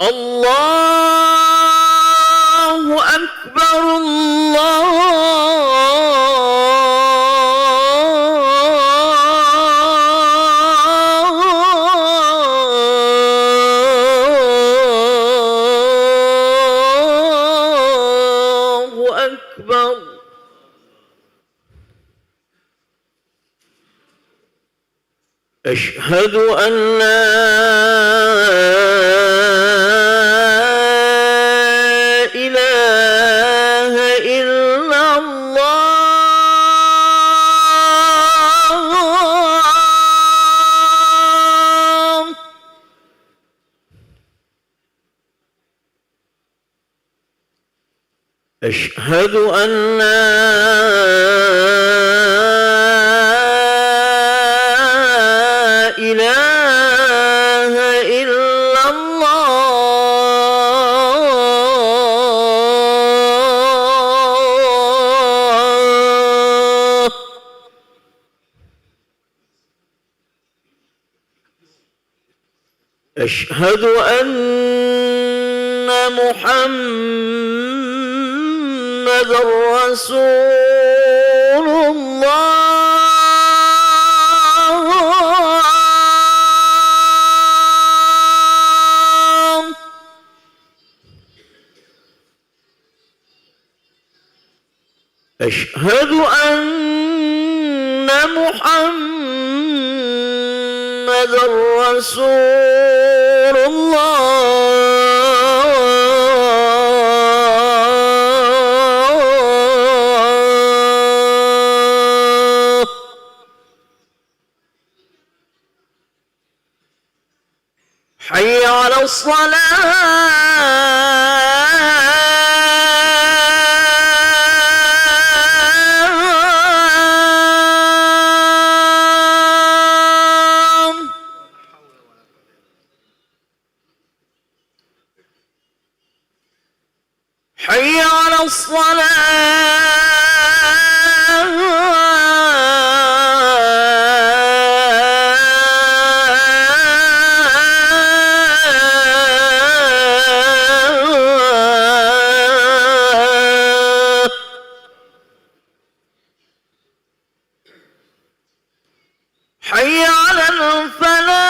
الله أكبر الله أكبر. أشهد أن لا إله إلا الله. أشهد أن لا إله إلا الله. أشهد أن محمد رسول الله. أشهد أن محمد رسول الله. حي على الصلاة. حي على الصلاة. حي على الفلاح.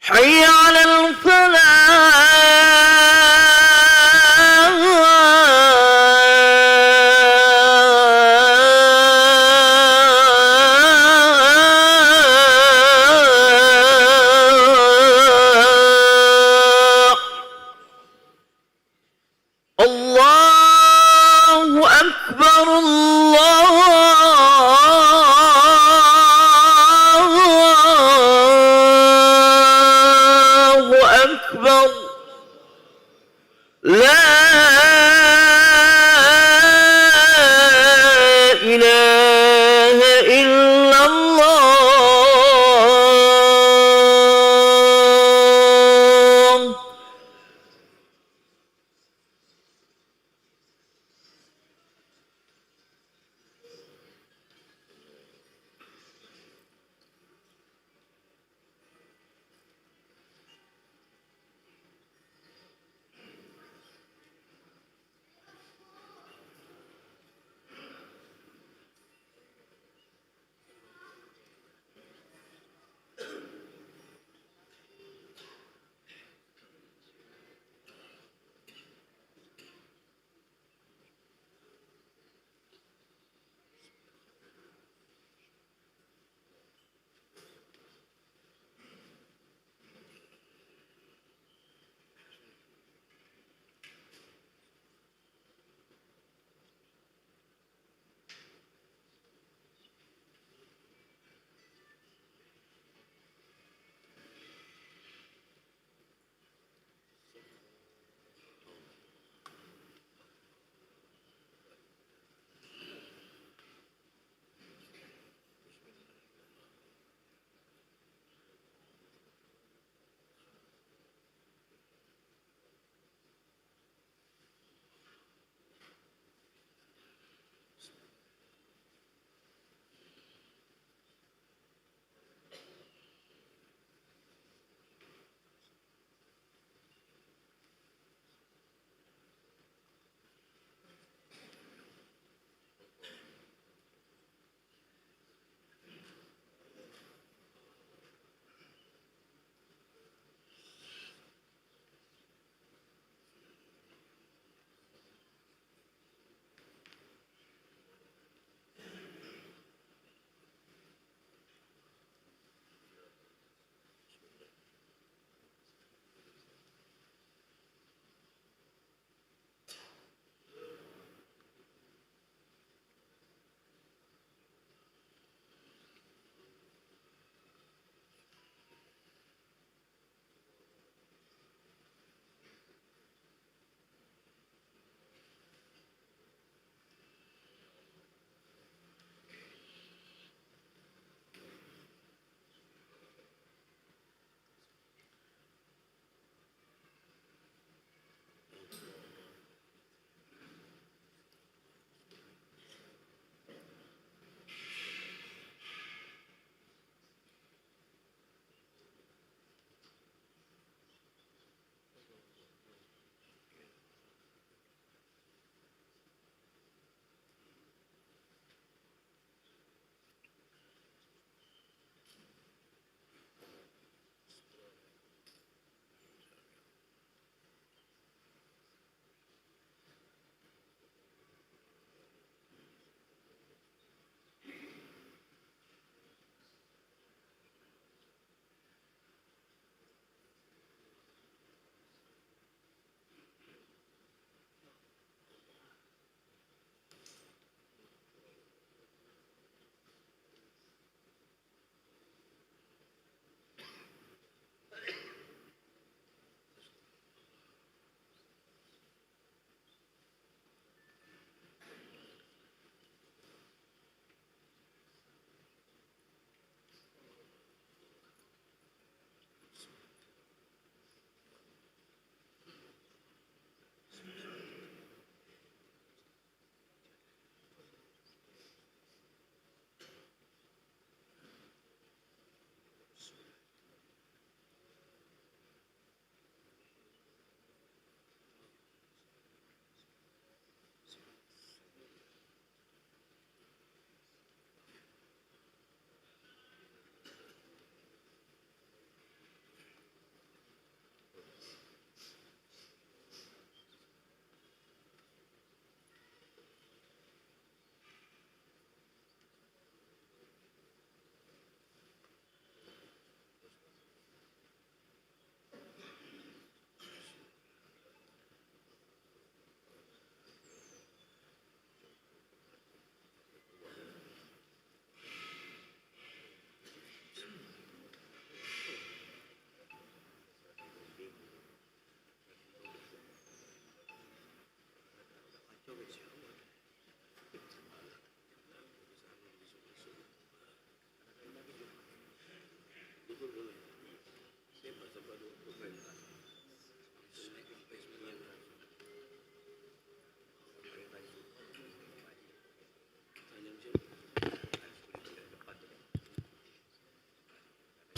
حي على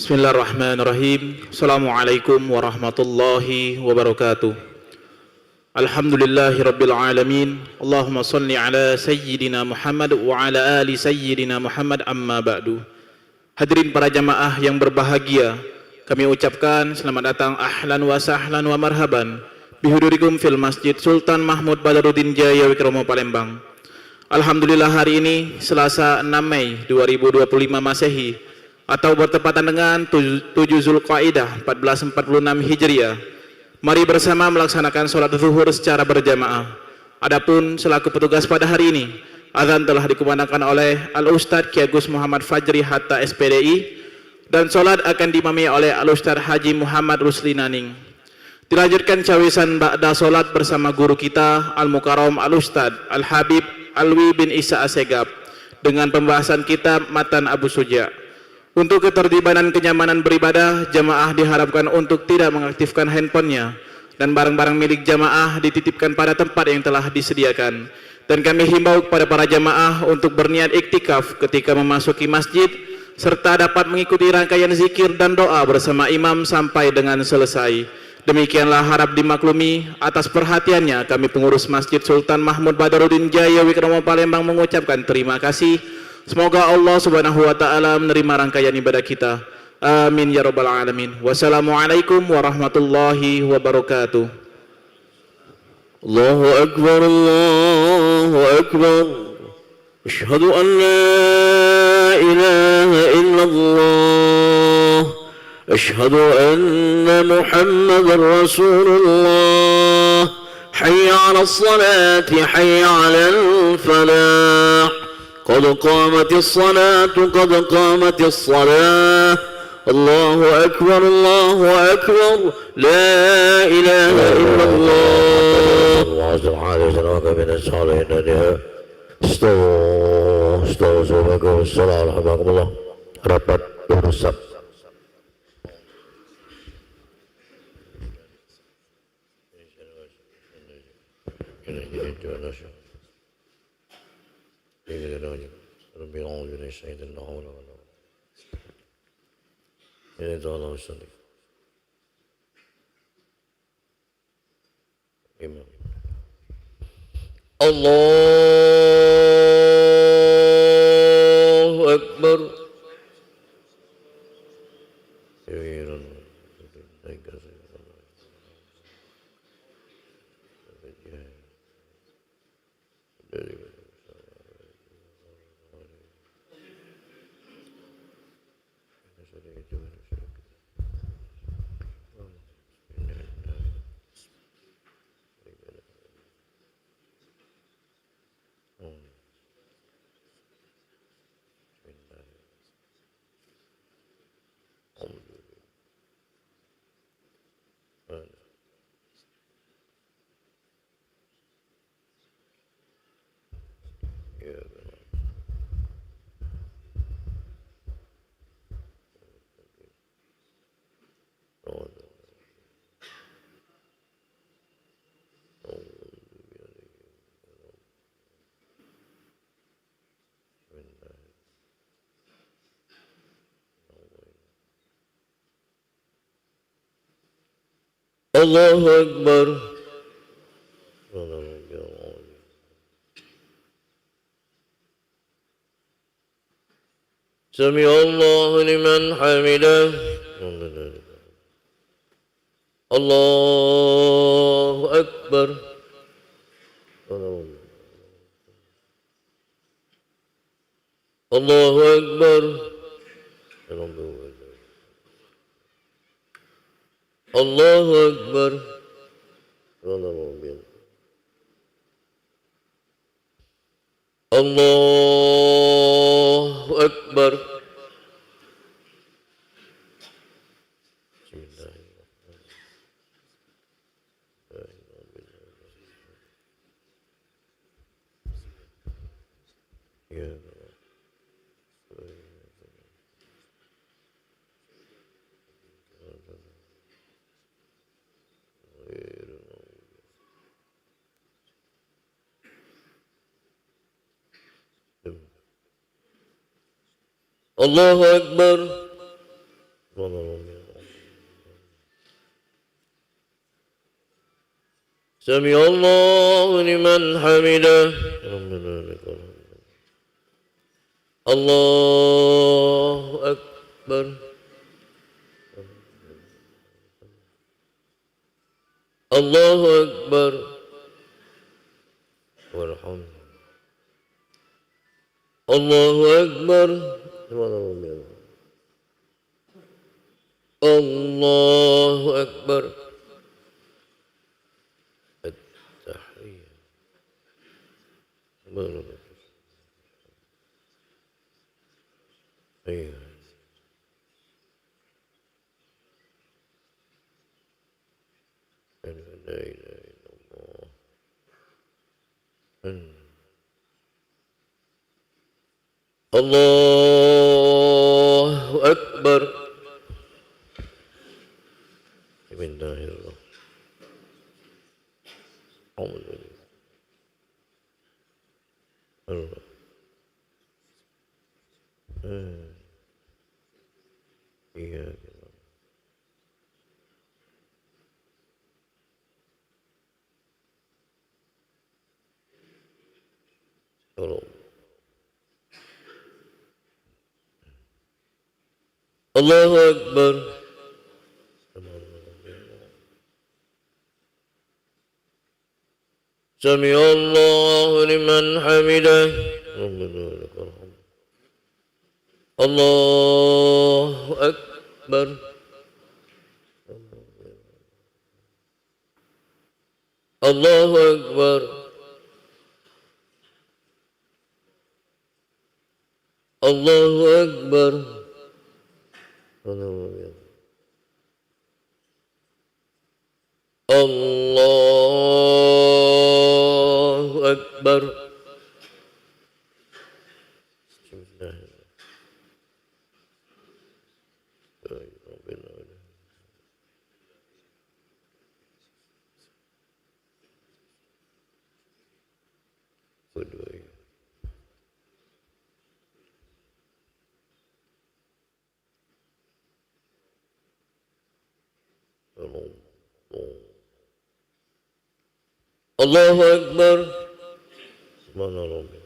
Bismillahirrahmanirrahim. Assalamualaikum warahmatullahi wabarakatuh. Alhamdulillahirabbil alamin. Allahumma shalli ala sayyidina Muhammad wa ala ali sayyidina Muhammad, amma ba'du. Hadirin para jamaah yang berbahagia, kami ucapkan selamat datang ahlan wa sahlan wa marhaban bihudurikum fil Masjid Sultan Mahmud Badaruddin Jaya Wikromo Palembang. Alhamdulillah, hari ini Selasa 6 Mei 2025 Masehi atau bertepatan dengan 7 Zulqaidah 1446 Hijriah. Mari bersama melaksanakan sholat zuhur secara berjamaah. Adapun selaku petugas pada hari ini, azan telah dikumandangkan oleh Al-Ustadz Ki Agus Muhammad Fajri Hatta SPDI dan sholat akan diimami oleh Al-Ustadz Haji Muhammad Rusli Naning. Dilanjutkan cawisan ba'da sholat bersama guru kita Al-Mukarram Al-Ustadz Al-Habib Alwi bin Isa Asegab dengan pembahasan kitab Matan Abu Suja. Untuk ketertiban dan kenyamanan beribadah, jamaah diharapkan untuk tidak mengaktifkan handphonenya dan barang-barang milik jamaah dititipkan pada tempat yang telah disediakan. Dan kami himbau kepada para jamaah untuk berniat iktikaf ketika memasuki masjid serta dapat mengikuti rangkaian zikir dan doa bersama imam sampai dengan selesai. Demikianlah harap dimaklumi. Atas perhatiannya kami pengurus Masjid Sultan Mahmud Badaruddin Jaya Wikromo Palembang mengucapkan terima kasih. Semoga Allah Subhanahu wa taala menerima rangkaian ibadah kita. Amin ya rabbal alamin. Wassalamualaikum warahmatullahi wabarakatuh. Allahu akbar, Allahu akbar. Asyhadu an la ilaha illallah. أشهد أن محمد رسول الله. حي على الصلاة حي على الفلاح. قد قامت الصلاة قد قامت الصلاة. الله أكبر الله أكبر. لا إله إلا الله. استووا rapat bersab. Allahu Akbar. Allahu Akbar. Sami Allahu liman hamidah. Allahu Akbar. Allahu Akbar. Allahu Akbar. Allahu Akbar. Allahu Akbar. سمع الله لمن حمده ربنا لك الحمد الله أكبر الله أكبر والحمد الله أكبر الله أكبر التحية أيوه لا إله إلا الله الله أكبر بسم الله الرحمن الرحيم إياك نعبد الله أكبر سمع الله لمن حمده ربنا لك الحمد الله أكبر الله أكبر الله أكبر الله أكبر الله أكبر سبحان ربي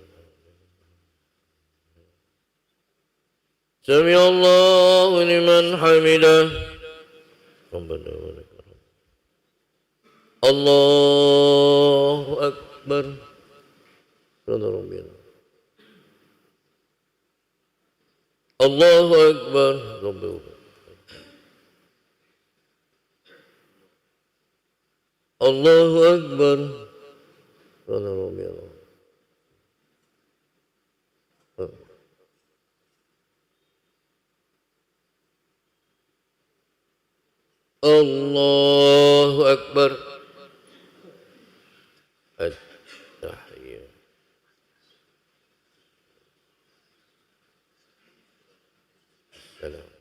سمع الله لمن حمده ربنا ولك الحمد الله أكبر سبحان ربي الله أكبر ربي الله أكبر سبحان ربي الله أكبر التحية السلام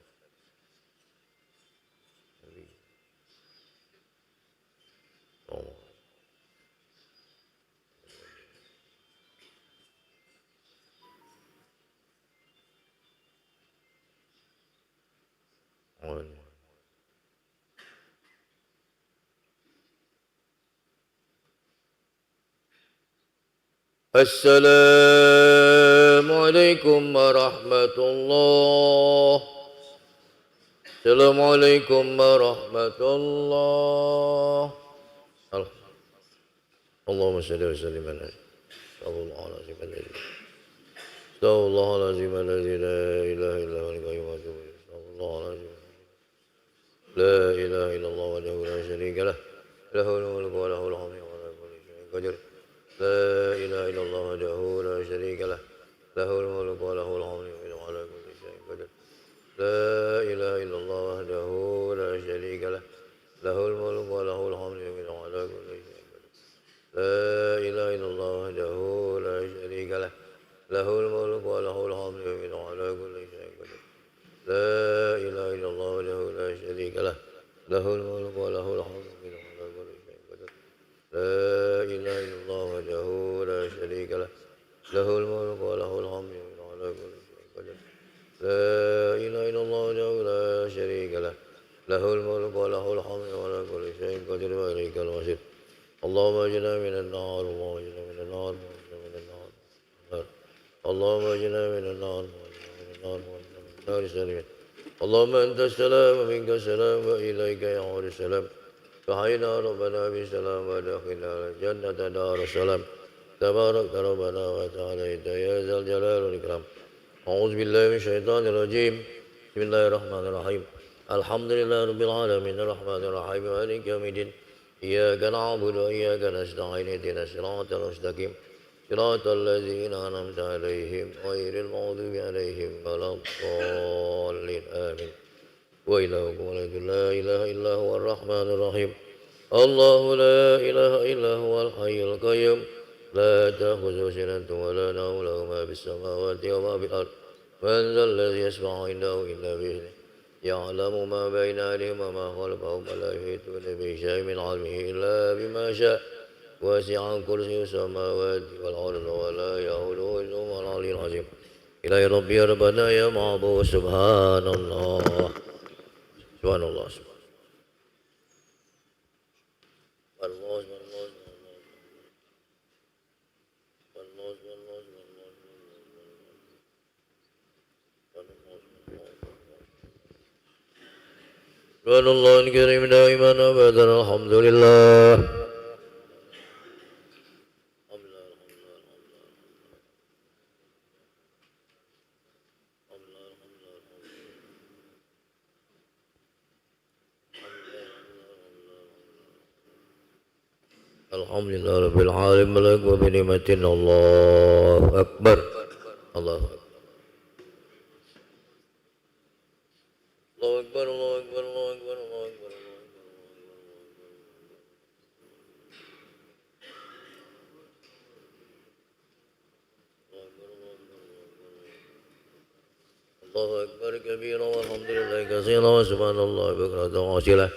السلام عليكم ورحمة الله السلام عليكم ورحمة الله اللهم صل وسلم على الله العظيم الذي استغفر الله العظيم الذي لا إله إلا هو القيوم وأتوب إليه استغفر الله العظيم لا إله إلا الله وحده لا شريك له له الملك وله الحمد وعلى كل شيء قدير لا إله إلا الله وحده لا شريك له له الملك وله الحمد وعلى كل شيء قدير لا إله إلا الله وحده لا شريك له له الملك وله الحمد وعلى كل شيء قدير لا إله إلا الله وحده لا شريك له له الملك وله الحمد وعلى كل شيء قدير لا إله إلا الله وحده لا شريك له له الملك وله الحمد وعلى كل شيء قدير لا إله إلا الله وحده لا شريك له له الملك وله الحمد وعلى كل شيء قدير لا إله إلا الله وحده لا شريك له له الملك وله الحمد وعلى كل شيء قدير وإليك المصير اللهم اجنا من النار اللهم اجنا من النار اللهم اجنا من النار اللهم اجنا من النار من النار من النار سليم اللهم أنت السلام ومنك السلام وإليك يعود السلام فحينا ربنا بالسلام ودخلنا الجنة دار السلام تبارك ربنا وتعالى يا ذا الجلال والإكرام أعوذ بالله من الشيطان الرجيم بسم الله الرحمن الرحيم الحمد لله رب العالمين الرحمن الرحيم مالك يوم الدين إياك نعبد وإياك نستعين اهدنا الصراط المستقيم صراط الذين أنعمت عليهم غير المغضوب عليهم ولا الضالين آمين وإلهكم لا إله إلا هو الرحمن الرحيم الله لا إله إلا هو الحي القيوم لا تأخذه سنة ولا نوم له ما في السماوات وما في الأرض من ذا الذي يشفع عنده إلا بإذنه يعلم ما بين أيديهم وما خلفهم ولا يحيطون بشيء من علمه إلا بما شاء وسع كرسيه السماوات والأرض ولا يؤوده حفظهما العلي العظيم إلهي ربي ربنا يا معبود سبحان الله سبحان الله سبحان الله الكريم دائما أبدا الحمد لله الحمد لله رب العالمين ملك وبنعمة الله أكبر الله أكبر الله أكبر الله أكبر الله أكبر الله أكبر الله أكبر كبيرا والحمد لله كثيرا وسبحان الله بكرة وأصيلا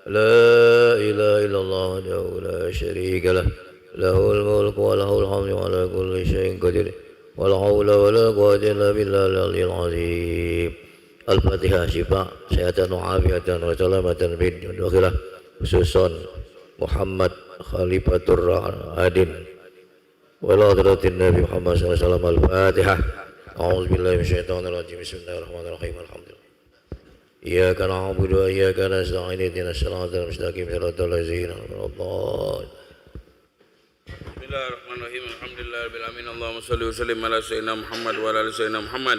لا إله إلا الله وحده لا شريك له له الملك وله الحمد وعلى كل شيء قدير ولا حول ولا قوة إلا بالله العلي العظيم الفاتحة شفاء سيادة وعافية وسلامة في الدنيا والآخرة خصوصا محمد خليفة الراشدين ولا النبي محمد صلى الله عليه وسلم الفاتحة أعوذ بالله من الشيطان الرجيم بسم الله الرحمن الرحيم الحمد لله إياك نعبد وإياك نستعين اهدنا الصراط المستقيم صراط الذين أنعمت عليهم بسم الله الرحمن الرحيم الحمد لله رب العالمين اللهم صل وسلم على سيدنا محمد وعلى آل سيدنا محمد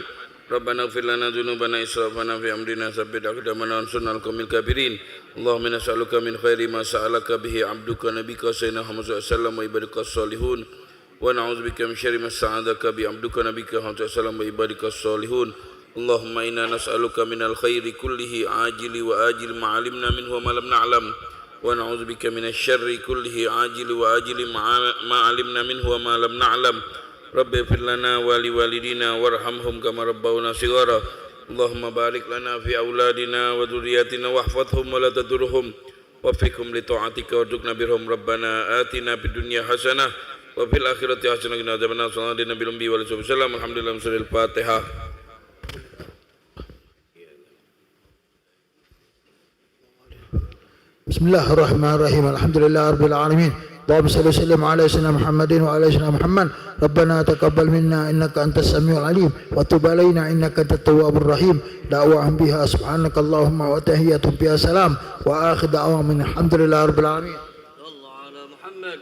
ربنا اغفر لنا ذنوبنا إسرافنا في أمرنا ثبت أقدامنا وانصرنا على القوم الكافرين اللهم إنا نسألك من خير ما سألك به عبدك نبيك سيدنا محمد صلى الله عليه وسلم وعبادك الصالحون ونعوذ بك من شر ما استعاذك به عبدك نبيك محمد صلى الله عليه وسلم وعبادك الصالحون اللهم إنا نسألك من الخير كله عاجل وآجل ما علمنا منه وما لم نعلم ونعوذ بك من الشر كله عاجل وآجل ما علمنا منه وما لم نعلم رب اغفر لنا ولوالدينا وارحمهم كما ربونا صغارا اللهم بارك لنا في أولادنا وذرياتنا واحفظهم ولا تضرهم وفقهم لطاعتك وارزقنا برهم ربنا آتنا في الدنيا حسنة وفي الآخرة حسنة وقنا عذاب النار صلى الله عليه وسلم الحمد لله من الفاتحة بسم الله الرحمن الرحيم الحمد لله رب العالمين اللهم صل وسلم على سيدنا محمد وعلى سيدنا محمد ربنا تقبل منا إنك أنت السميع العليم وتب علينا إنك أنت التواب الرحيم دعواهم بها سبحانك اللهم وتحياتهم بها سلام وآخر دعواهم الحمد لله رب العالمين. الله على محمد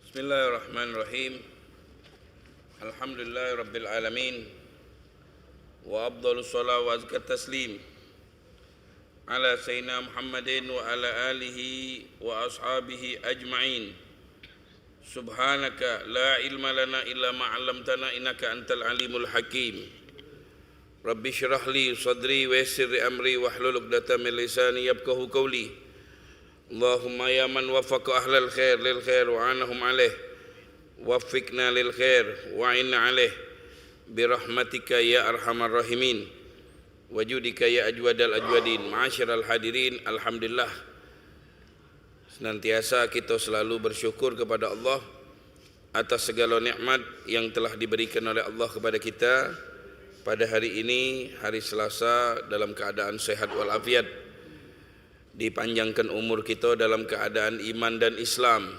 Bismillahirrahmanirrahim. Alhamdulillah Rabbil Alamin. Wa afdalus salat wa azkat taslim ala Sayyidina Muhammadin wa ala alihi wa ashabihi ajma'in. Subhanaka la ilma lana illa ma 'allamtana innaka antal alimul hakim. Rabbi syrah li sadri wa yassir li amri wahlul 'uqdatam min lisani yafqahu qawli. Allahumma ya man wafaqa ahlal khair lil khair wa anahum alaih waffiqna lil khair wa inna alaih birahmatika ya arhamar rahimin wajudika ya ajwadal ajwadin. Ma'asyiral hadirin, alhamdulillah senantiasa kita selalu bersyukur kepada Allah atas segala nikmat yang telah diberikan oleh Allah kepada kita pada hari ini, hari Selasa, dalam keadaan sehat walafiat, dipanjangkan umur kita dalam keadaan iman dan Islam,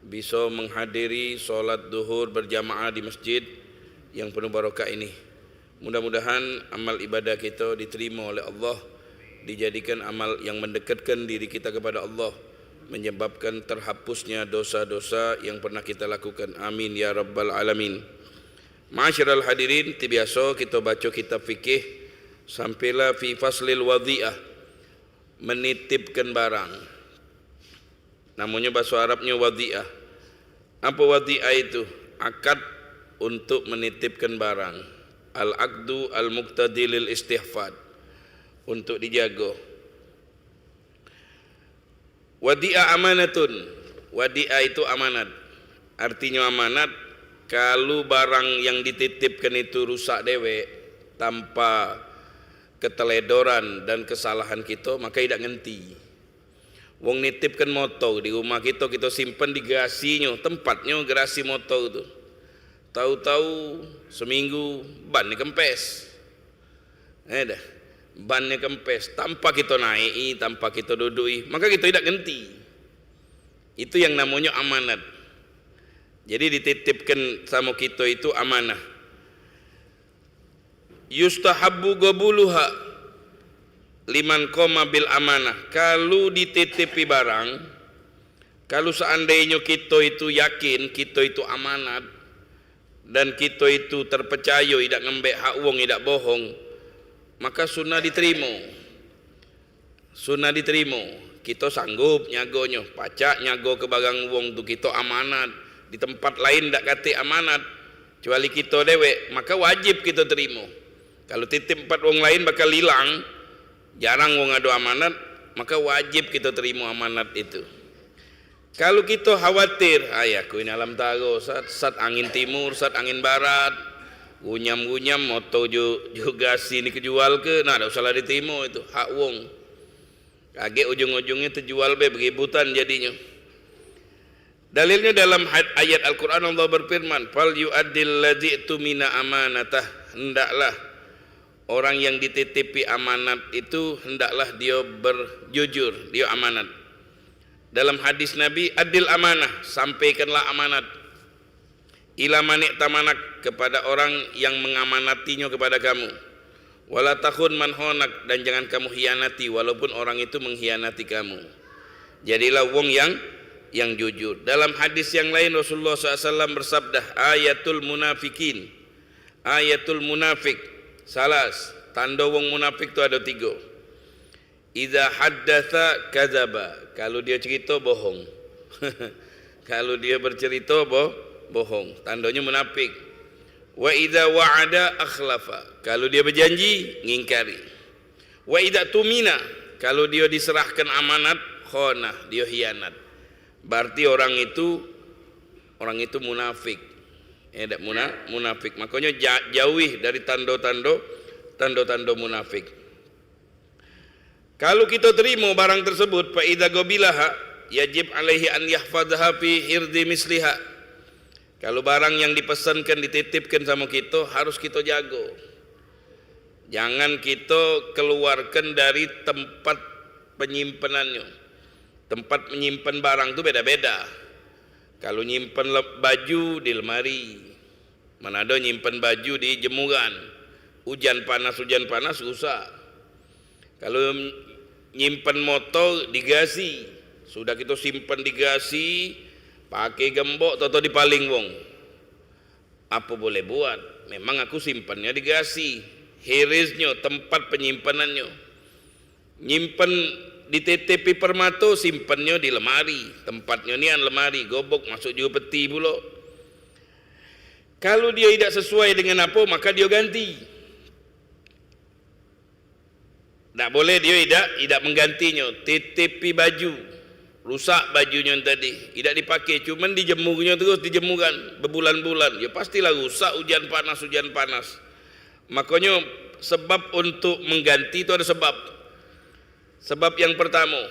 bisa menghadiri solat duhur berjamaah di masjid yang penuh barakah ini. Mudah-mudahan amal ibadah kita diterima oleh Allah, dijadikan amal yang mendekatkan diri kita kepada Allah, menyebabkan terhapusnya dosa-dosa yang pernah kita lakukan. Amin ya rabbal alamin. Ma'asyiral hadirin, biasa kita baca kitab fikih sampailah fi faslil wadhi'ah, menitipkan barang. Namanya bahasa Arabnya wadhi'ah. Apa wadhi'ah itu? Akad untuk menitipkan barang. Al-aqdu al-muqtadi lil istihfad, untuk dijaga. Wadi'ah amanatun. Wadi'ah itu amanat. Artinya amanat, kalau barang yang dititipkan itu rusak dewek tanpa keteledoran dan kesalahan kita, maka tidak ngenti. Wong nitipkan motor di rumah kita, kita simpan di garasinya, tempatnya garasi motor itu. Tahu-tahu seminggu bannya kempes. Dah, bannya kempes tanpa kita naiki, tanpa kita dudui, maka kita tidak ngenti. Itu yang namanya amanat. Jadi dititipkan sama kita itu amanah. Yustahabbu qabuluha liman qama bil amanah. Kalau dititipi barang, kalau seandainya kita itu yakin kita itu amanat dan kita itu terpercaya, tidak ngembek hak wong, tidak bohong, maka sunnah diterima. Sunnah diterima. Kita sanggup nyagonya, pacak nyago ke barang wong tu kita amanat. Di tempat lain tak kata amanat, kecuali kita dewek, maka wajib kita terima. Kalau titip empat wong lain bakal hilang, jarang wong ada amanat, maka wajib kita terima amanat itu. Kalau kita khawatir, aku ini alam taro, sat angin timur, sat angin barat, gunyam-gunyam, moto juga sini kejual ke, nah ada usah diterima itu, hak wong. Kaget ujung-ujungnya terjual beributan jadinya. Dalilnya dalam ayat Al-Quran Allah berfirman, fal yu'addil ladzi tumina amanatah, hendaklah orang yang dititipi amanat itu hendaklah dia berjujur, dia amanat. Dalam hadis Nabi, adil amanah, sampaikanlah amanat. Ila manik tamanak, kepada orang yang mengamanatinya kepada kamu. Wala takhun man honak, dan jangan kamu hianati walaupun orang itu mengkhianati kamu. Jadilah wong yang jujur. Dalam hadis yang lain Rasulullah SAW bersabda, ayatul munafikin, ayatul munafik salas, tanda wong munafik itu ada 3. Idza haddatsa kadzaba, kalau dia cerita bohong. Kalau dia bercerita bohong, tandanya munafik. Wa idza wa'ada akhlafa, kalau dia berjanji ngingkari. Wa idza tumina, kalau dia diserahkan amanat khana, dia khianat. Berarti orang itu munafik. Tidak munafik. Makanya jauhi dari tanda-tanda munafik. Kalau kita terima barang tersebut, fa idza qabilaha yajib alaihi an yahfadhaha fi hirdi misliha. Kalau barang yang dipesankan, dititipkan sama kita, harus kita jaga. Jangan kita keluarkan dari tempat penyimpanannya. Tempat menyimpan barang itu beda-beda. Kalau nyimpan baju di lemari, mana ada nyimpan baju di jemuran. Hujan panas susah. Kalau nyimpan motor di gasi, sudah kita simpan di gasi, Pakai gembok toto dipaling wong. Apa boleh buat? Memang aku simpannya di gasi. Hirisnya, tempat penyimpanannya. Nyimpan di TTP Permato, simpannya di lemari. Tempatnya nian lemari, gobok masuk juga peti pula. Kalau dia tidak sesuai dengan apa, maka dia ganti. Tak boleh dia tidak menggantinya. TTP baju. Rusak bajunya tadi, tidak dipakai, cuman dijemurnya terus, dijemuran berbulan-bulan, ya pastilah rusak, hujan panas. Makanya sebab untuk mengganti itu ada sebab. Sebab yang pertama,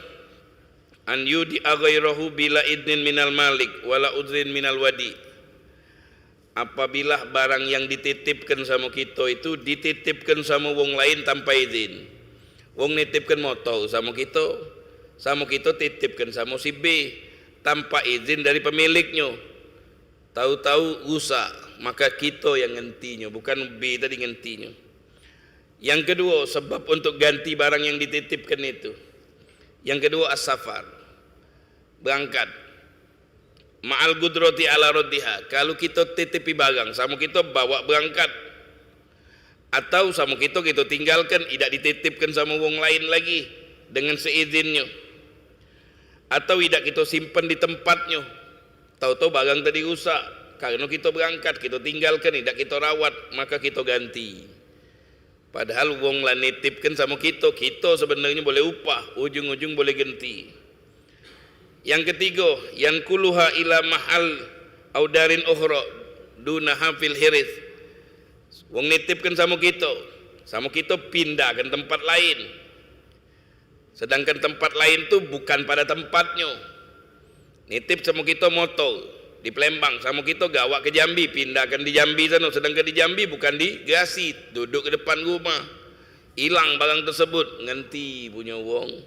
an yudi aghairahu bila idnin minal malik wala udrin minal wadi. Apabila barang yang dititipkan sama kita itu dititipkan sama wong lain tanpa izin. Wong nitipkan motor sama kita titipkan sama si B tanpa izin dari pemiliknya, tahu-tahu rusak, maka kita yang ngentinya, bukan B tadi ngentinya. Yang kedua, sebab untuk ganti barang yang dititipkan itu. Yang kedua, as-safar, berangkat. Ma'al gudrati ala raddiha, kalau kita titipi barang sama kita bawa berangkat, atau sama kita tinggalkan, tidak dititipkan sama wong lain lagi dengan seizinnya, atau tidak kita simpan di tempatnya, tahu-tahu barang tadi rusak karena kita berangkat, kita tinggalkan, tidak kita rawat, maka kita ganti. Padahal wong lah nitipkan sama kita sebenarnya boleh upah, ujung-ujung boleh ganti. Yang ketiga, yang kuluha ila mahal audarin ukhra dunaha fil hiris. Wong nitipkan sama kita pindahkan tempat lain. Sedangkan tempat lain tu bukan pada tempatnya. Nitip sama kita motor di Palembang, sama kita gawak ke Jambi, pindahkan di Jambi sana. Sedangkan di Jambi bukan di Gasi, duduk ke depan rumah. Hilang barang tersebut, nganti punya wong.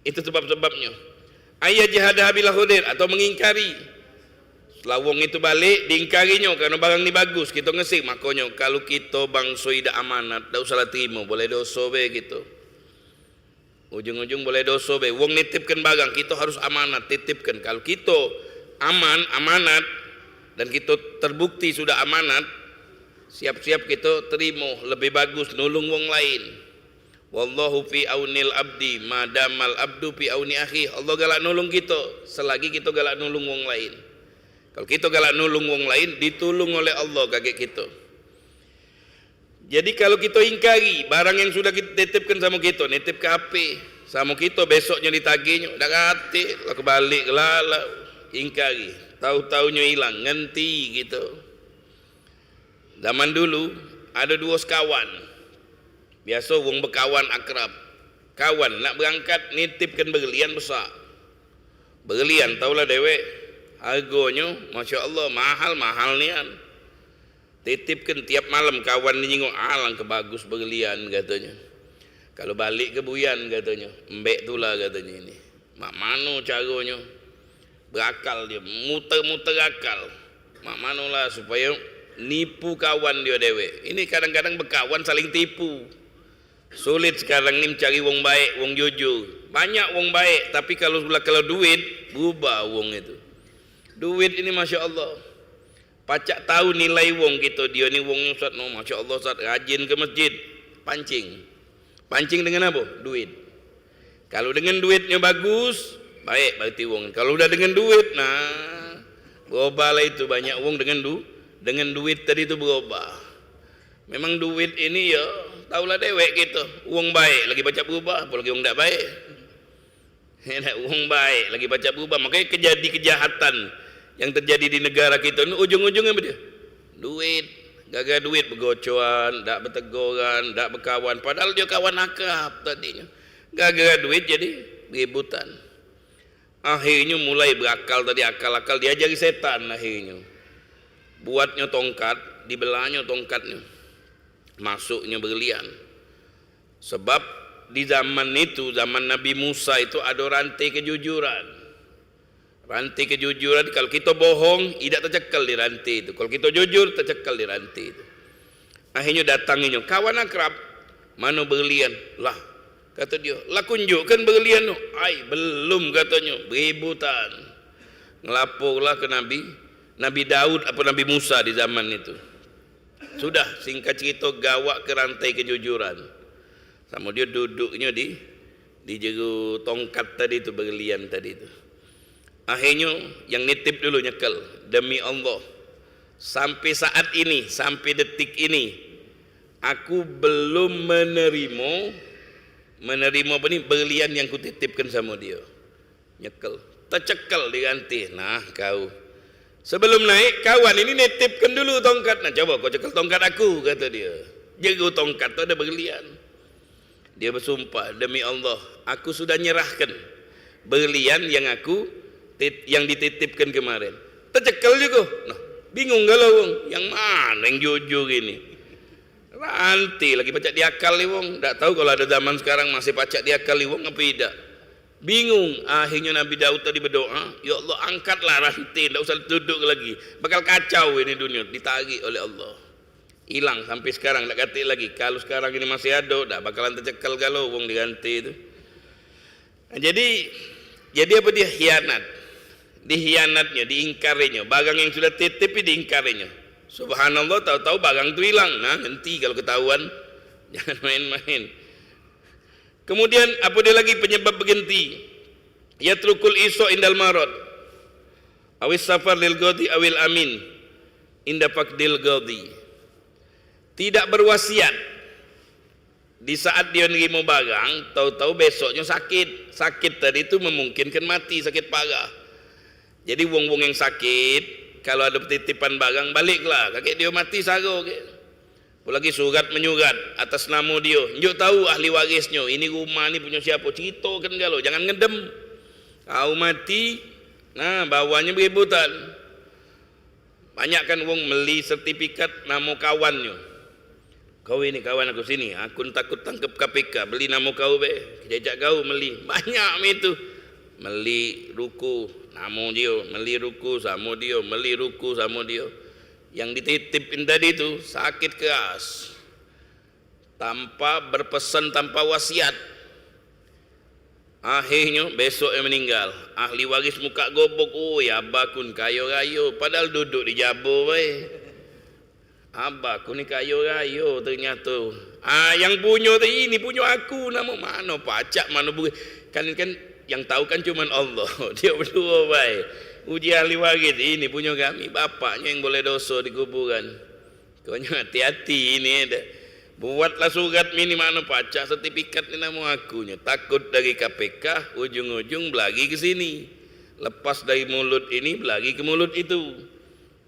Itu sebab-sebabnya. Ayat jihadah bila khudir, atau mengingkari. Setelah wong itu balik, diingkarinya karena barang ni bagus, kita ngesik. Makanya kalau kita bangsa tidak amanat, tak usah terima, boleh dosa be gitu. Ujung-ujung boleh dosa be. Wong nitipkan barang, kita harus amanat, titipkan. Kalau kita amanat dan kita terbukti sudah amanat, siap-siap kita terima, lebih bagus nulung wong lain. Wallahu fi aunil abdi madamal abdu fi auni akhi. Allah galak nulung kita selagi kita galak nulung wong lain. Kalau kita galak nulung wong lain, ditulung oleh Allah kagak kita. Jadi kalau kita ingkari barang yang sudah kita titipkan sama kita, nitip ke HP sama kita, besoknya ditagihnya, dah kate, lah kebalik lah, ingkari, tahu-tahunya hilang, ngenti gitu. Zaman dulu ada dua sekawan, biasa wong berkawan akrab, kawan nak berangkat nitipkan berlian besar, berlian tahulah dewek, harganya, masya Allah mahal nian. Titipkan tiap malam kawan ni nyengok, alang kebagus berlian katanya. Kalau balik ke buyan katanya, embek tulah katanya ini. Mak mano caranya? Berakal dia, muter-muter akal. Mak mano lah supaya nipu kawan dia dewe. Ini kadang-kadang berkawan saling tipu. Sulit sekarang ni mencari wong baik, wong jujur. Banyak wong baik, tapi kalau duit berubah wong itu. Duit ini masya Allah. Pacak tahu nilai wong kita, dia ni wongnya Ustaz, no, masya Allah Ustaz, rajin ke masjid, pancing dengan apa? Duit. Kalau dengan duitnya bagus, baik berarti wong. Kalau udah dengan duit, nah berubah lah itu, banyak wong dengan duit tadi itu berubah. Memang duit ini ya, tahulah dewek gitu, wong baik lagi baca berubah, apalagi wong tak baik. Wong baik lagi baca berubah, makanya kejahatan yang terjadi di negara kita ini ujung-ujungnya apa dia? Duit. Gagal duit bergocoan, tak berteguran, tak berkawan, padahal dia kawan akrab tadinya. Gagal duit jadi ributan. Akhirnya mulai berakal tadi, akal-akal diajari setan akhirnya. Buatnya tongkat, dibelahnya tongkatnya. Masuknya berlian. Sebab di zaman itu, zaman Nabi Musa itu ada rantai kejujuran. Rantai kejujuran, kalau kita bohong tidak tercekal di rantai itu, kalau kita jujur tercekal di rantai itu. Akhirnya datanginya kawan akrab, mana berlian lah, kata dia, lah kunjukkan berlian. Ai belum katanya, beributan. ngelaporlah ke Nabi Daud apa Nabi Musa di zaman itu. Sudah, singkat cerita, gawak ke rantai kejujuran. Sama dia duduknya di jero tongkat tadi itu, berlian tadi itu. Akhirnya yang nitip dulu nyekel, demi Allah, sampai saat ini, sampai detik ini, aku belum menerima apa ni, berlian yang kutitipkan sama dia. Nyekel, tercekel diganti. Nah kau, sebelum naik, kawan ini nitipkan dulu tongkat. Nah coba kau cekel tongkat aku, kata dia. Jero tongkat tu ada berlian. Dia bersumpah, demi Allah, aku sudah nyerahkan berlian yang dititipkan kemarin. Tercekel juga. Nah, bingung galau wong, yang mana yang jujur ini? Nanti lagi pacak diakal ni wong. Tak tahu kalau ada zaman sekarang masih pacak diakal ni wong apa tidak. Bingung. Akhirnya Nabi Daud tadi berdoa, ya Allah angkatlah rantai, tak usah duduk lagi. Bakal kacau ini dunia, ditarik oleh Allah. Hilang sampai sekarang, tak ganti lagi. Kalau sekarang ini masih ada, tak bakalan tercekel galau wong diganti itu. Nah, jadi apa dia? Hianat. Dihianatnya, diingkarinya. Barang yang sudah titip diingkarinya. Subhanallah, tahu-tahu barang itu hilang. Nah, nanti kalau ketahuan, jangan main-main. Kemudian apa dia lagi penyebab berhenti? Yatrukul iso indal marad. Awis safar lil ghadi awil amin inda faqdil ghadi. Tidak berwasiat di saat dia nerima barang, tahu-tahu besoknya sakit. Sakit tadi itu memungkinkan mati, sakit parah. Jadi wong-wong yang sakit, kalau ada titipan barang, baliklah. Kakek dia mati saro. Apalagi surat menyurat atas nama dia. Njuk tahu ahli warisnya, ini rumah ni punya siapa, ceritakan kalau, jangan ngedem. Kau mati, nah bawanya beributan. Banyak kan wong meli sertifikat nama kawannya. Kau ini kawan aku sini, aku takut tangkap KPK, beli nama kau be, jejak kau meli. Banyak itu. Meli ruku nama dia, meli ruku sama dia, meli ruku sama dia. Yang dititipin tadi itu sakit keras, tanpa berpesan, tanpa wasiat. Akhirnya besok yang meninggal, ahli waris muka gobok, oh ya abakun kayo-kayo, padahal duduk di Jabo baik. Abakun ni kayo-kayo ternyata. Yang punya tu ini punya aku, nama mana pacak mana boleh. Kan yang tahu kan cuma Allah. Dia berdua baik. Uji ahli waris ini punya kami, bapaknya yang boleh dosa di kuburan. Kau hati-hati ini ada. Buatlah surat ini mana pacak sertifikat ni nama akunya. Takut dari KPK, ujung-ujung belagi ke sini. Lepas dari mulut ini belagi ke mulut itu.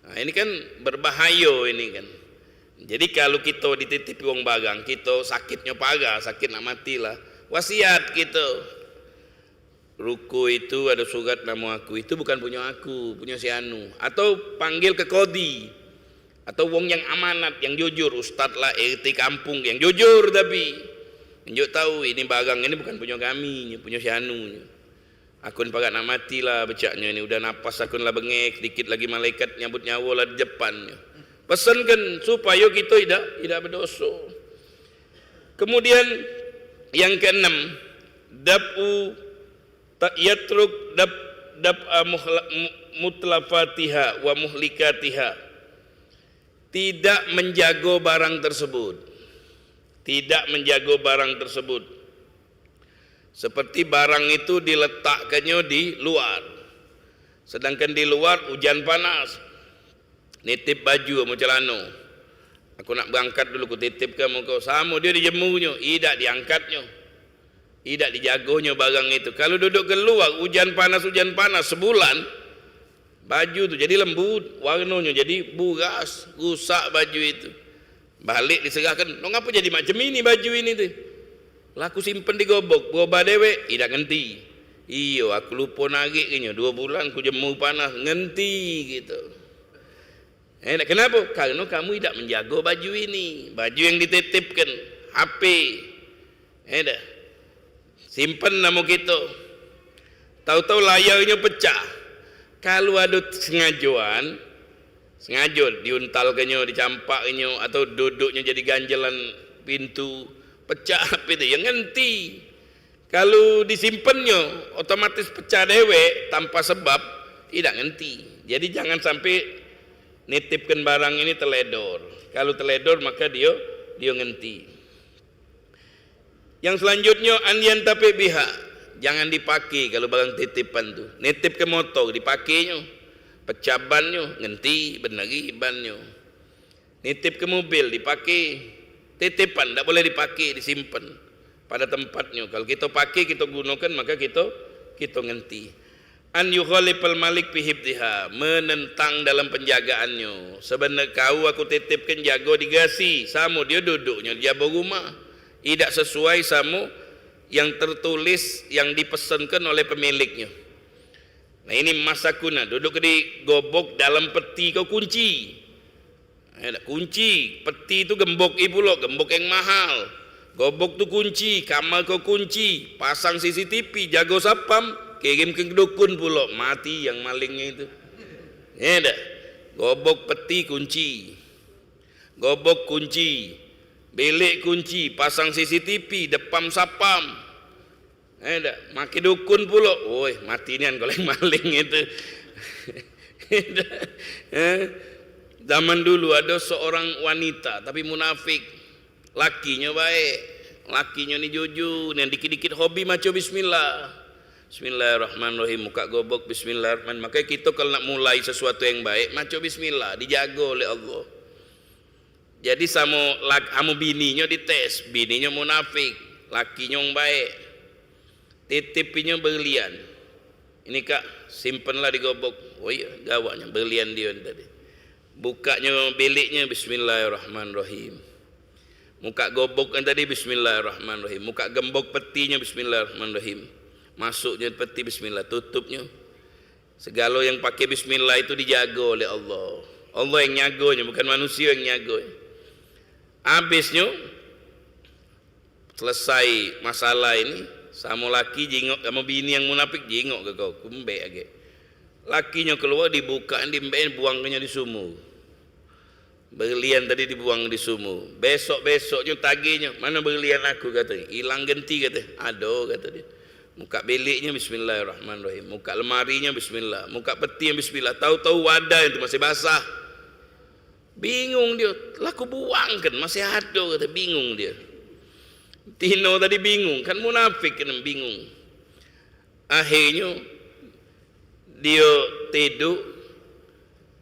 Nah, ini kan berbahaya ini kan. Jadi kalau kita dititipi wong barang, kita sakitnya parah, sakit nak matilah. Wasiat kita. Ruku itu ada surat nama aku, itu bukan punya aku, punya si Anu. Atau panggil ke kodi. Atau wong yang amanat, yang jujur, ustaz lah, RT kampung yang jujur tapi tunjuk tahu ini barang ini bukan punya kami, punya si Anu. Akun pakat nak matilah becaknya ini, udah napas akun lah bengek, sedikit lagi malaikat nyambut nyawa lah di depannya. Pesankan supaya kita tidak berdosa. Kemudian yang keenam, dapu yatruk dab mutlafatiha wa muhlikatiha. Tidak menjaga barang tersebut. Tidak menjaga barang tersebut. Seperti barang itu diletakkannya di luar. Sedangkan di luar hujan panas. Nitip baju sama celana. Aku nak berangkat dulu, aku titipkan muka. Sama dia dijemurnya, tidak diangkatnya. Tidak dijaganya barang itu. Kalau duduk keluar hujan panas sebulan, baju tu jadi lembut, warnanya jadi buras, rusak baju itu. Balik diserahkan, no ngapa jadi macam ini baju ini tu? Laku simpen di gobok, berubah dewek, tidak ngenti. Iyo, aku lupa nariknya, 2 bulan aku jemur panas, ngenti gitu. Kenapa? Karena kamu tidak menjaga baju ini, baju yang dititipkan, HP. Simpan nama kita. Tahu-tahu layarnya pecah. Kalau ada sengaja diuntalkannya, dicampaknya, atau duduknya jadi ganjalan pintu, pecah HP itu, yang ngenti. Kalau disimpannya, otomatis pecah dewek tanpa sebab, Tidak ngerti. Jadi jangan sampai nitipkan barang ini teledor. Kalau teledor maka dia ngerti. Yang selanjutnya anyan tapi biha, jangan dipakai kalau barang titipan tu. Nitip ke motor dipakainya, pecah bannya, ngenti benari bannya. Nitip ke mobil dipakai, titipan tak boleh dipakai, disimpan pada tempatnya. Kalau kita pakai, kita gunakan, maka kita ngenti. An yukhalifal malik fi hibdiha, menentang dalam penjagaannya. Sebenarnya kau aku titipkan jaga digasi, sama dia duduknya di jabah rumah. Tidak sesuai sama yang tertulis yang dipesankan oleh pemiliknya. Nah ini masakuna, duduk di gobok dalam peti kau kunci. Kunci, peti itu gembok pula, gembok yang mahal. Gobok tu kunci, kamar kau kunci, pasang CCTV, jago sapam, kirim ke dukun pula, mati yang malingnya itu. Ya dah. Gobok peti kunci. Gobok kunci. Bilik kunci, pasang CCTV, depan sapam. Makin dukun pula. Oi, mati nian kalau yang maling itu. Zaman dulu ada seorang wanita tapi munafik. Lakinya baik. Lakinya ni jujur, yang dikit-dikit hobi maca bismillah. Bismillahirrahmanirrahim, muka gobok bismillahirrahmanirrahim. Makanya kita kalau nak mulai sesuatu yang baik, maca bismillah, dijaga oleh Allah. Jadi sama bininya dites, bininya munafik, lakinya yang baik, titipinya berlian. Ini kak, simpenlah di gobok. Oh iya, gawaknya berlian dia tadi. Bukanya biliknya bismillahirrahmanirrahim. Muka gobok kan tadi bismillahirrahmanirrahim. Muka gembok petinya bismillahirrahmanirrahim. Masuknya peti bismillah, tutupnya. Segala yang pakai bismillah itu dijaga oleh Allah. Allah yang nyaganya, bukan manusia yang nyaganya. Habisnya selesai masalah ini, sama laki jengok, sama bini yang munafik jengok ke kau, kumbek lagi. Lakinya keluar dibukaan, dimbein, buangnya di sumur. Berlian tadi dibuang di sumur. Besoknya tagihnya, mana berlian aku kata, hilang genti kata, aduh kata dia. Muka biliknya bismillahirrahmanirrahim, muka lemarinya bismillah, muka peti yang bismillah. Tahu-tahu wadah itu masih basah. Bingung dia, laku buang kan masih ada kata, bingung dia. Tino tadi bingung, kan munafik kan bingung. Akhirnya dia tidur,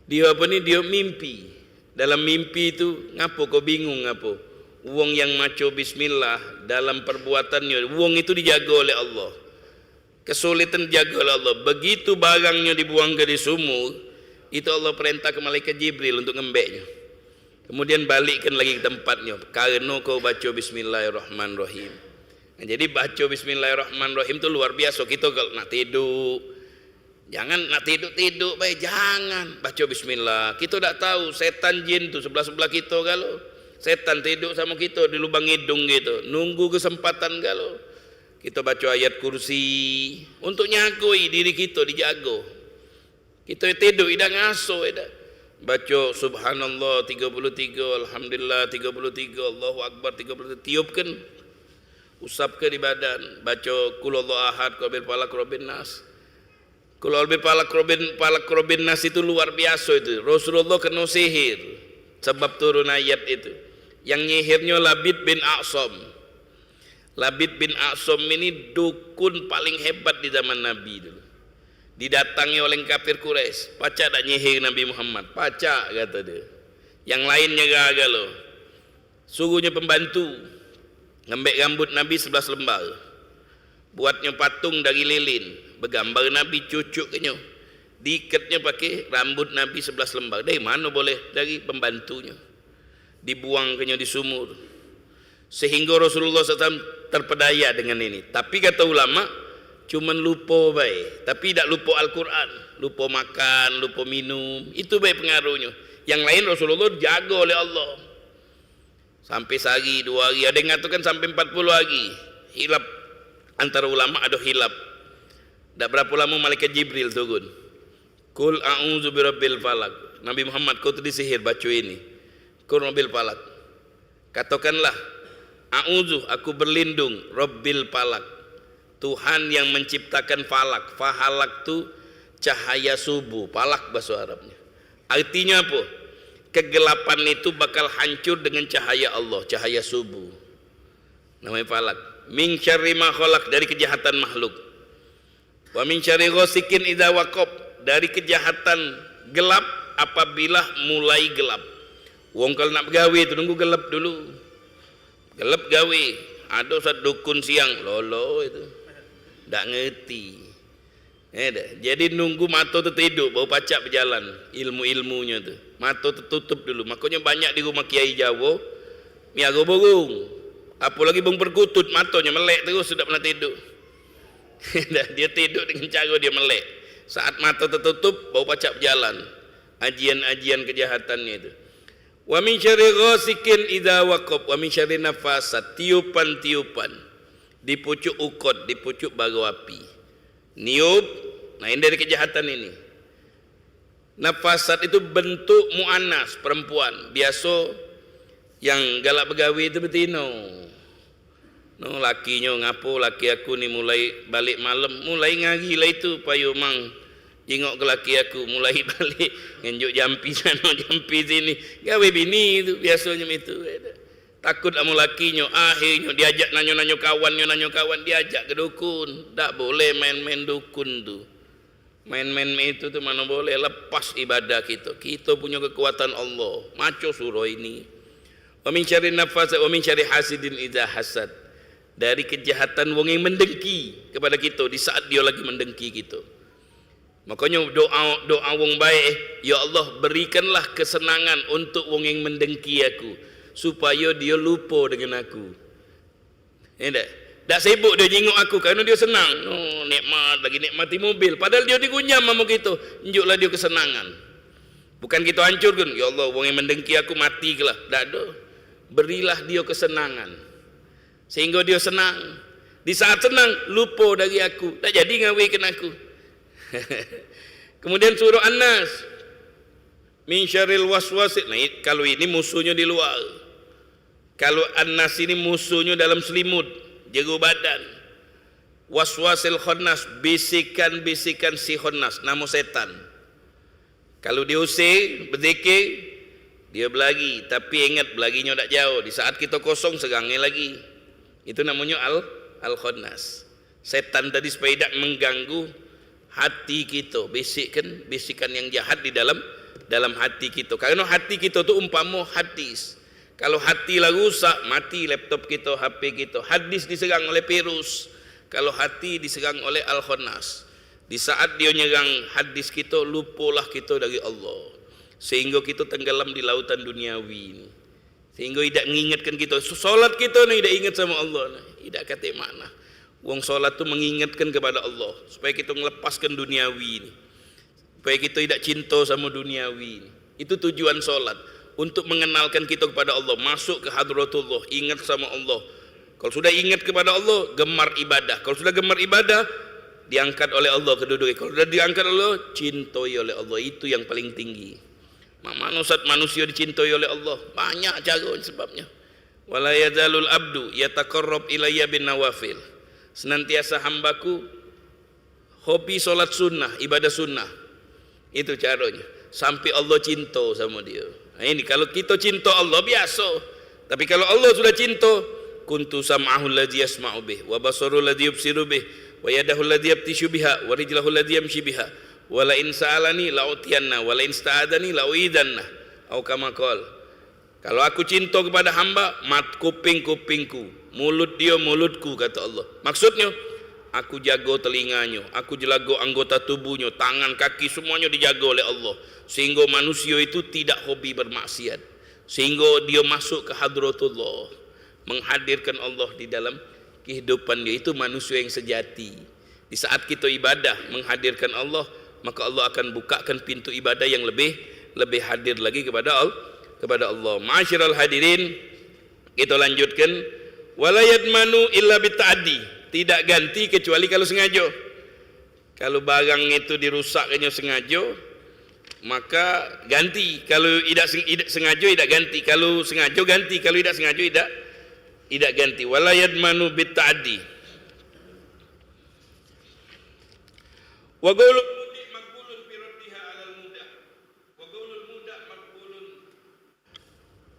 dia mimpi. Dalam mimpi itu ngapo kau bingung ngapo? Wong yang maco bismillah dalam perbuatannya, wong itu dijaga oleh Allah. Kesulitan dijaga oleh Allah. Begitu barangnya dibuang ke di sumur, itu Allah perintah ke malaikat Jibril untuk ngembeknya. Kemudian balikkan lagi ke tempatnya. Karena kau baca bismillahirrahmanirrahim. Nah, jadi baca bismillahirrahmanirrahim itu luar biasa. Kita kalau nak tidur, jangan nak tidur baik, jangan baca bismillah. Kita tak tahu setan jin tu sebelah-sebelah kita kalau. Setan tidur sama kita di lubang hidung gitu. Nunggu kesempatan kalau. Kita baca ayat kursi untuk nyagoi diri kita, dijaga. Kita tidur tidak ngaso tidak. Baca subhanallah 33, alhamdulillah 33, Allahu akbar 33, tiupkan, usapkan di badan. Baca qul huwallahu ahad, qul falaq, qul nas. Qul falaq, qul nas itu luar biasa itu. Rasulullah kena sihir sebab turun ayat itu. Yang nyihirnya Labid bin A'sam. Labid bin A'sam ini dukun paling hebat di zaman Nabi dulu. Didatangi oleh kafir Quraisy, pacak tak nyihir Nabi Muhammad? Pacak kata dia. Yang lainnya gagal loh. Suruhnya pembantu ngembek rambut Nabi 11 lembar. Buatnya patung dari lilin, bergambar Nabi cucuknya. Diikatnya pakai rambut Nabi 11 lembar. Dari mana boleh? Dari pembantunya. Dibuangnya di sumur. Sehingga Rasulullah SAW terpedaya dengan ini. Tapi kata ulama, cuman lupa baik, tapi tidak lupa Al-Quran, lupa makan, lupa minum, itu baik pengaruhnya. Yang lain Rasulullah jaga oleh Allah sampai sehari 2 hari, ada yang mengatakan sampai 40 hari. Hilap antara ulama, ada hilap. Tak berapa lama malaikat Jibril turun. Qul a'udzu birabbil falaq. Nabi Muhammad, kau tu disihir, baca ini. Qul rabbil falaq. Katakanlah, a'udzu, aku berlindung, rabbil falaq, Tuhan yang menciptakan falak. Fahalak tu cahaya subuh, falak bahasa Arabnya. Artinya apa? Kegelapan itu bakal hancur dengan cahaya Allah, cahaya subuh. Namanya falak. Min syarri ma khalaq, dari kejahatan makhluk. Wa min syarri ghasikin idza waqab, dari kejahatan gelap apabila mulai gelap. Wong kalau nak bergawe tu nunggu gelap dulu. Gelap gawe. Ada satu dukun siang lolo itu. Tak ngerti. Jadi nunggu mata tertidur baru pacak berjalan ilmu-ilmunya tu. Mata tertutup dulu. Makanya banyak di rumah kiai Jawa miaga burung. Apalagi burung perkutut, matanya melek terus sudah pernah tidur. Dia tidur dengan cara dia melek. Saat mata tertutup baru pacak berjalan. Ajian-ajian kejahatannya itu. Wa min syarri ghasikin idza waqab wa min syarri nafasat, tiupan-tiupan di pucuk ukot, di pucuk bara api. Niup, nah ini dari kejahatan ini. Nafasat itu bentuk muannas, perempuan. Biasa yang galak begawe itu betino. No lakinya ngapo, laki aku ni mulai balik malam, mulai ngari lah itu payo mang jengok ke laki aku, mulai balik ngenjuk jampi sana jampi sini, gawe bini itu biasanya itu. Takut amu lakinya, akhirnya diajak nanyo kawan, diajak ke dukun. Tak boleh main-main dukun tu. Main-main itu tu mana boleh, lepas ibadah kita. Kita punya kekuatan Allah. Maco surah ini. Wa min syarri nafasat wa min syarri hasidin idza hasad. Dari kejahatan wong yang mendengki kepada kita di saat dia lagi mendengki kita. Makanya doa wong baik, ya Allah berikanlah kesenangan untuk wong yang mendengki aku supaya dia lupa dengan aku. Tak sibuk dia jenguk aku kerana dia senang. Oh, nikmat lagi nikmati mobil. Padahal dia digunyam sama kita. Tunjuklah dia kesenangan. Bukan kita hancurkan. Ya Allah, orang yang mendengki aku mati ke lah. Tak ada. Berilah dia kesenangan. Sehingga dia senang. Di saat senang, lupa dari aku. Tak jadi ngawikan aku. Kemudian surah An-Nas. Min syarril waswasil. Nah, kalau ini musuhnya di luar. Kalau An-Nas ini musuhnya dalam selimut. Jaga badan. Waswasil khannas, bisikan-bisikan si khannas, nama setan. Kalau diusir, berzikir, dia berlari, tapi ingat berlarinya tak jauh. Di saat kita kosong, serangnya lagi. Itu namanya al-khannas. Setan tadi supaya tidak mengganggu hati kita, bisikan yang jahat di dalam hati kita. Karena hati kita tu umpama hadis. Kalau hati lah rusak, mati laptop kita, HP kita. Hadis diserang oleh virus. Kalau hati diserang oleh al-khannas. Di saat dia nyerang hadis kita, lupalah kita dari Allah. Sehingga kita tenggelam di lautan duniawi ini. Sehingga tidak mengingatkan kita. Solat kita ni tidak ingat sama Allah. Tidak kata mana. Wong solat tu mengingatkan kepada Allah. Supaya kita melepaskan duniawi ini. Supaya kita tidak cinta sama duniawi ini. Itu tujuan solat. Untuk mengenalkan kita kepada Allah, masuk ke hadratullah, ingat sama Allah. Kalau sudah ingat kepada Allah, gemar ibadah. Kalau sudah gemar ibadah, diangkat oleh Allah kedudukan. Kalau sudah diangkat oleh Allah, cintai oleh Allah. Itu yang paling tinggi. Manusia dicintai oleh Allah. Banyak cara sebabnya. Wala yazalul abdu yataqarrab ilayya bin nawafil. Senantiasa hambaku hobi solat sunnah, ibadah sunnah. Itu caranya. Sampai Allah cinta sama dia. Nah, ini kalau kita cinta Allah biasa. Tapi kalau Allah sudah cinta, kuntu sam'ahu alladhi yasma'u bih, wa basaru alladhi yubsiru bih, wa yadahu alladhi yabtishu biha, wa rijlahu alladhi yamshi biha, wa la in sa'alani la'utiyanna, wa la in sta'adani la'uidanna. Atau kama qala. Kalau aku cinta kepada hamba, kuping-kupingku, mulut dia mulutku, kata Allah. Maksudnya, aku jaga telinganya, aku jaga anggota tubuhnya, tangan, kaki, semuanya dijaga oleh Allah. Sehingga manusia itu tidak hobi bermaksiat. Sehingga dia masuk ke hadratullah, menghadirkan Allah di dalam kehidupannya. Itu manusia yang sejati. Di saat kita ibadah menghadirkan Allah, maka Allah akan bukakan pintu ibadah yang lebih hadir lagi kepada Allah. Ma'asyiral hadirin, kita lanjutkan. Wala yadmanu illa bita'addi. Tidak ganti kecuali kalau sengaja. Kalau barang itu dirusaknya sengaja, maka ganti. Kalau tidak sengaja tidak ganti. Kalau sengaja ganti. Kalau tidak sengaja tidak ganti. Wala yadmanu bita'addi. Wa qawlu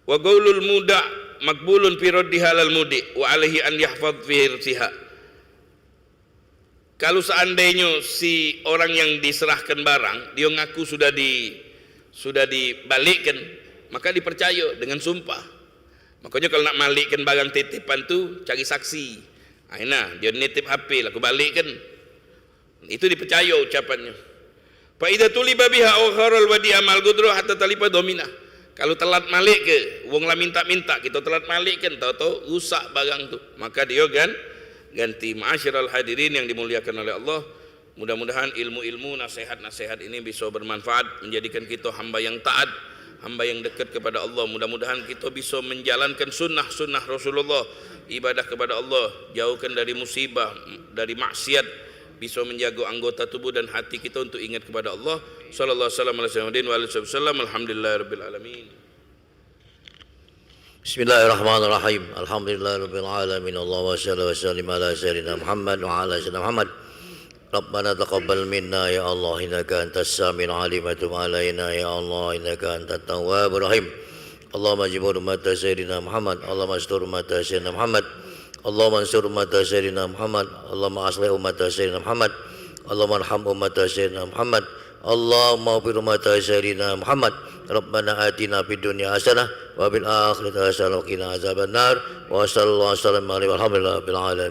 wa qaulul muda maqbulun fi raddiha lal mudi wa alaihi an yahfaz fi irtiha. Kalau seandainya si orang yang diserahkan barang dia ngaku sudah dibalikkan, maka dipercaya dengan sumpah. Makanya kalau nak balikkan barang titipan tu cari saksi. Nah, dia nitip HP lah, aku balikkan. Itu dipercaya ucapannya. Fa idza tuliba biha aw kharal wadi amal gudru hatta talipa domina. Kalau telat malik ke, wong lah minta-minta, kita telat malik kan, tahu-tahu rusak barang tu, maka dia kan ganti. Ma'asyiral hadirin yang dimuliakan oleh Allah, mudah-mudahan ilmu-ilmu nasihat-nasihat ini bisa bermanfaat, menjadikan kita hamba yang taat, hamba yang dekat kepada Allah. Mudah-mudahan kita bisa menjalankan sunnah-sunnah Rasulullah, ibadah kepada Allah, jauhkan dari musibah, dari maksiat, bisa menjaga anggota tubuh dan hati kita untuk ingat kepada Allah. Sallallahu alaihi wasallam. Alhamdulillahirabbil alamin. Bismillahirrahmanirrahim. Alhamdulillahirabbil alamin. Allahumma shalli wa sallim ala sayyidina Muhammad wa ala sayyidina Muhammad. Rabbana taqabbal minna ya Allah innaka antas samiul alim wa tub alaina ya Allah innaka antat tawwabur rahim. Allahumma jibur ummata sayyidina Muhammad. Allahumma astur ummata sayyidina Muhammad. Allahumma ansur ummata sayyidina Muhammad. Allahumma aslih ummata sayyidina Muhammad. Allahumma arham ummata sayyidina Muhammad. Allahumma ighfir ummata sayyidina Muhammad. Rabbana atina fid dunya hasanah wa fil akhirati hasanah wa qina azabannar. Wa sallallahu alaihi wa sallam alhamdulillahi rabbil alamin.